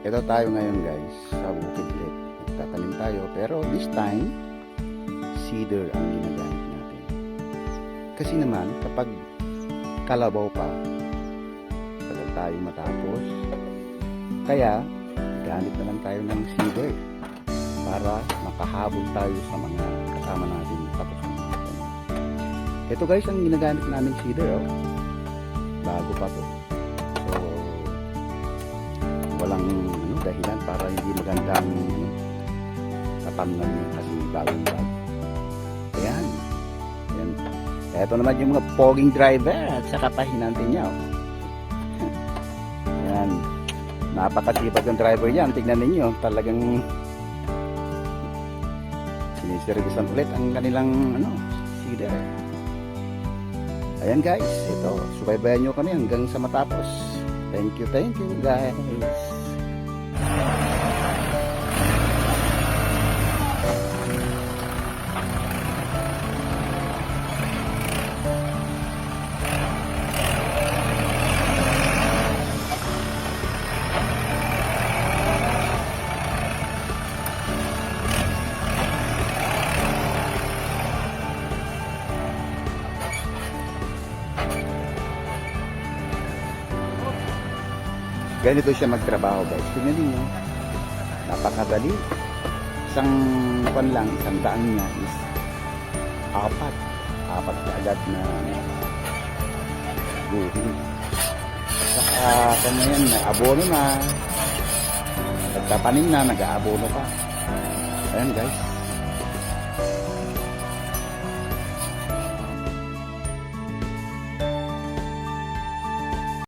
Ito tayo ngayon guys, sa bukid ulit. Nagtatanim tayo, pero this time, cedar ang ginagamit natin. Kasi naman, kapag kalabaw pa, tagal tayo matapos. Kaya, gamit na lang tayo ng cedar para makahabol tayo sa mga kasama natin tapos natin. Ito guys, ang ginagamit namin cedar, oh. Bago pa to. So, walang dahilan para hindi magandang katamnan niya kasi bagong bag. Ayan. Ayan. Ito naman yung mga poging driver at saka pahinantin niya. Oh. Ayan. Napakasipag ng driver yan. Tignan ninyo. Talagang siniservisan ulit ang kanilang cedar. Ayan guys. Ito. Subaybayan nyo kami hanggang sa matapos. Thank you guys. Ganito siya magtrabaho guys. Tingnan niyo. Napakadali. Isang pan lang, isang daan niya is apat na agad na guhit. Saka kanya yan, abono na. Nagtapanin na, nag-aabono pa. Ayan guys.